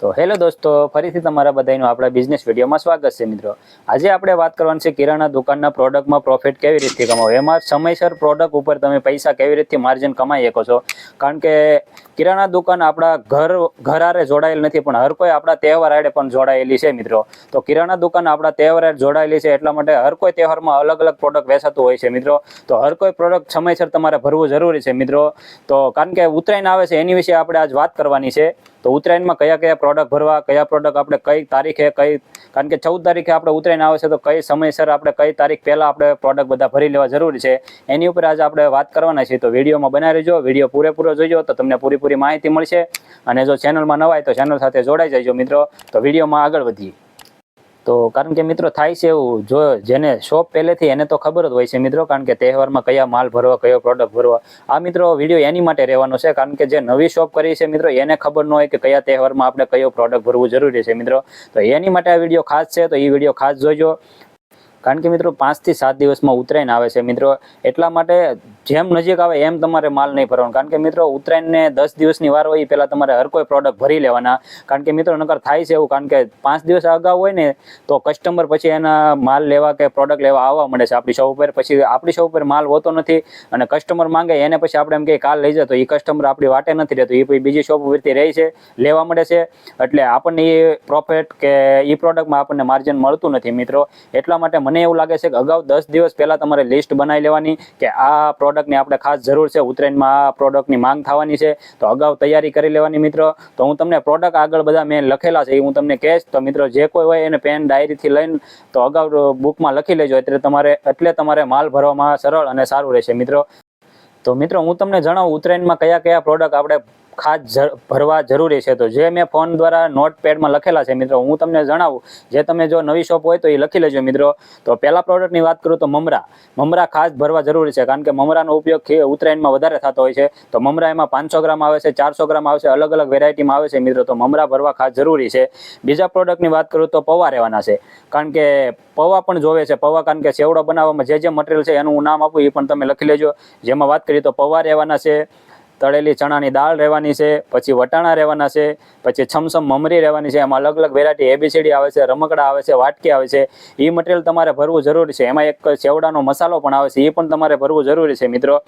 તો હેલો દોસ્તો, ફરીથી તમારા બધાનું આપણા બિઝનેસ વિડીયોમાં સ્વાગત છે મિત્રો. આજે આપણે વાત કરવાની છે કિરાણા દુકાનના પ્રોડક્ટમાં પ્રોફિટ કેવી રીતે કમાવો. એમાં સમયસર પ્રોડક્ટ ઉપર તમે પૈસા કેવી રીતે માર્જિન કમાઈ શકો છો. કારણ કે કિરાણા દુકાન આપણા ઘર આરે જોડાયેલ નથી, પણ હર કોઈ આપણા તહેવાર આડે પણ જોડાયેલી છે મિત્રો. તો કિરાણા દુકાન આપણા તહેવાર આડે જોડાયેલી છે, એટલા માટે હર કોઈ તહેવારમાં અલગ અલગ પ્રોડક્ટ વેચાતું હોય છે મિત્રો. તો હર કોઈ પ્રોડક્ટ સમયસર તમારે ભરવું જરૂરી છે મિત્રો. તો કારણ કે ઉત્તરાયણ આવે છે એની વિશે આપણે આજ વાત કરવાની છે. તો ઉત્તરાયણમાં કયા કયા પ્રોડક્ટ ભરવા, કયા પ્રોડક્ટ આપણે કઈ તારીખે કારણ કે 14 તારીખે આપણે ઉત્તરાયણ આવે છે, તો કઈ સમયસર આપણે કઈ તારીખ પહેલા આપણે પ્રોડક્ટ બધા ભરી લેવા જરૂરી છે, એની ઉપર આજે આપણે વાત કરવાના છીએ. તો વિડીયોમાં બનાવી રહેજો, વિડીયો પૂરેપૂરો જોઈજો તો તમને પૂરી માહિતી મળશે. અને જો ચેનલમાં નવા હોય તો ચેનલ સાથે જોડાઈ જજો મિત્રો. તો વિડીયોમાં આગળ વધીએ. તો કારણ કે મિત્રો થાય છે એવું, જો જેને શોપ પહેલેથી એને તો ખબર જ હોય છે મિત્રો, કારણ કે તહેવારમાં કયા માલ ભરવા, કયો પ્રોડક્ટ ભરવા. આ મિત્રો વિડીયો એની માટે રહેવાનો છે, કારણ કે જે નવી શોપ કરી છે મિત્રો એને ખબર ન હોય કે કયા તહેવારમાં આપણે કયો પ્રોડક્ટ ભરવું જરૂરી છે મિત્રો. તો એની માટે આ વિડીયો ખાસ છે, તો એ વિડીયો ખાસ જોઈજો. કારણ કે મિત્રો 5 થી 7 દિવસમાં ઉત્તરાયણ આવે છે મિત્રો, એટલા માટે જેમ નજીક આવે એમ તમારે માલ નહીં ભરવાનો. કારણ કે મિત્રો ઉત્તરાયણને 10 દિવસની વાર હોય એ પહેલાં તમારે હર કોઈ પ્રોડક્ટ ભરી લેવાના. કારણ કે મિત્રો નકર થાય છે એવું, કારણ કે 5 દિવસ અગાઉ હોય ને તો કસ્ટમર પછી એના માલ લેવા કે પ્રોડક્ટ લેવા આવવા મળે છે આપણી શોપ ઉપર. પછી આપણી શોપ ઉપર માલ હોતો નથી અને કસ્ટમર માંગે એને પછી આપણે એમ કે કાલ લઈ જાય, તો એ કસ્ટમર આપણી વાટે નથી રહેતો, એ પછી બીજી શોપ ઉપરથી રહી છે, લેવા મળે છે. એટલે આપણને એ પ્રોફિટ કે એ પ્રોડક્ટમાં આપણને માર્જિન મળતું નથી મિત્રો. એટલા માટે મને એવું લાગે છે કે અગાઉ 10 દિવસ પહેલા તમારે લિસ્ટ બનાવી લેવાની કે આ પ્રોડક્ટની આપણે ખાસ જરૂર છે, ઉત્તરાયણમાં આ પ્રોડક્ટની માંગ થવાની છે, તો અગાઉ તૈયારી કરી લેવાની મિત્રો. તો હું તમને પ્રોડક્ટ આગળ બધા મેં લખેલા છે એ હું તમને કહીશ. તો મિત્રો જે કોઈ હોય એને પેન ડાયરીથી લઈને તો અગાઉ બુકમાં લખી લેજો, એટલે તમારે માલ ભરવામાં સરળ અને સારું રહેશે મિત્રો. તો મિત્રો હું તમને જણાવું ઉત્તરાયણમાં કયા કયા પ્રોડક્ટ આપણે ખાસ ભરવા જરૂરી છે. તો જે મેં ફોન દ્વારા નોટપેડમાં લખેલા છે મિત્રો, હું તમને જણાવું. જે તમે જો નવી શોપ હોય તો એ લખી લેજો મિત્રો. તો પહેલા પ્રોડક્ટની વાત કરું તો મમરા ખાસ ભરવા જરૂરી છે, કારણ કે મમરાનો ઉપયોગ ઉત્તરાયણમાં વધારે થતો હોય છે. તો મમરા એમાં 500 ગ્રામ આવે છે, 400 ગ્રામ આવે છે, અલગ અલગ વેરાયટીમાં આવે છે મિત્રો. તો મમરા ભરવા ખાસ જરૂરી છે. બીજા પ્રોડક્ટની વાત કરું તો પૌવા રહેવાના છે, કારણ કે પૌવા પણ જોવે છે. પૌવા કારણ કે સેવડો બનાવવામાં જે મટીરિયલ છે એનું હું નામ આપું એ પણ તમે લખી લેજો. જેમાં વાત કરીએ તો પૌવા રહેવાના છે, તળેલી ચણાની દાળ રહેવાની છે, પછી વટાણા રહેવાના છે, પછી છમછમ મમરી રહેવાની છે. એમાં અલગ અલગ વેરાયટી એબીસીડી આવે છે, રમકડા આવે છે, વાટકી આવે છે. એ મટીરિયલ તમારે ભરવું જરૂરી છે. એમાં એક સેવડાનો મસાલો પણ આવે છે, એ પણ તમારે ભરવું જરૂરી છે મિત્રો.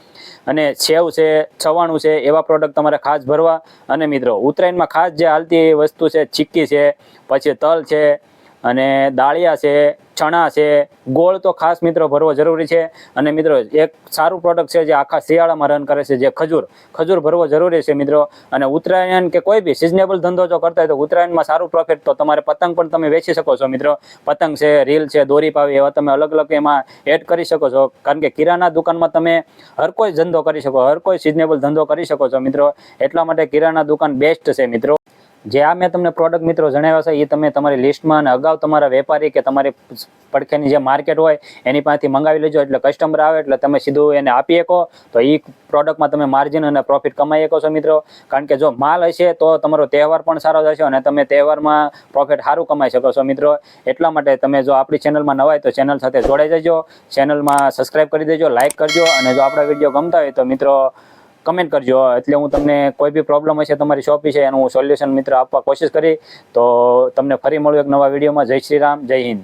અને સેવ છે, છવાણું છે, એવા પ્રોડક્ટ તમારે ખાસ ભરવા. અને મિત્રો ઉત્તરાયણમાં ખાસ જે હાલતી વસ્તુ છે, ચીક્કી છે, પછી તલ છે, અને દાળિયા છે, ચણા છે, ગોળ તો ખાસ મિત્રો ભરવો જરૂરી છે. અને મિત્રો એક સારું પ્રોડક્ટ છે જે આખા શિયાળામાં રન કરે છે, જે ખજૂર ભરવો જરૂરી છે મિત્રો. અને ઉત્તરાયણ કે કોઈ બી સિઝનેબલ ધંધો જો કરતા હોય તો ઉત્તરાયણમાં સારું પ્રોફિટ. તો તમારે પતંગ પણ તમે વેચી શકો છો મિત્રો. પતંગ છે, રીલ છે, દોરી પાવી, એવા તમે અલગ અલગ એમાં એડ કરી શકો છો. કારણ કે કિરાણા દુકાનમાં તમે હર કોઈ ધંધો કરી શકો, હર કોઈ સિઝનેબલ ધંધો કરી શકો છો મિત્રો. એટલા માટે કિરાણા દુકાન બેસ્ટ છે મિત્રો. જે આ મેં તમને પ્રોડક્ટ મિત્રો જણાવ્યા છે એ તમે તમારી લિસ્ટમાં અને અગાઉ તમારા વેપારી કે તમારી પડખેની જે માર્કેટ હોય એની પાસેથી મંગાવી લેજો. એટલે કસ્ટમર આવે એટલે તમે સીધું એને આપી શકો, તો એ પ્રોડક્ટમાં તમે માર્જિન અને પ્રોફિટ કમાઈ શકો છો મિત્રો. કારણ કે જો માલ હશે તો તમારો તહેવાર પણ સારો જશે અને તમે તહેવારમાં પ્રોફિટ સારું કમાઈ શકો છો મિત્રો. એટલા માટે તમે જો આપણી ચેનલમાં નવા હોય તો ચેનલ સાથે જોડાઈ જજો, ચેનલમાં સબસ્ક્રાઈબ કરી દેજો, લાઇક કરજો. અને જો આપણા વિડીયો ગમતા હોય તો મિત્રો કમેન્ટ કરજો, એટલે હું તમને કોઈ બી પ્રોબ્લેમ હશે તમારી શોપ વિશે એનું સોલ્યુશન મિત્રો આપવા કોશિશ કરી. તો તમને ફરી મળું એક નવા વિડીયોમાં. જય શ્રી રામ, જય હિન્દ.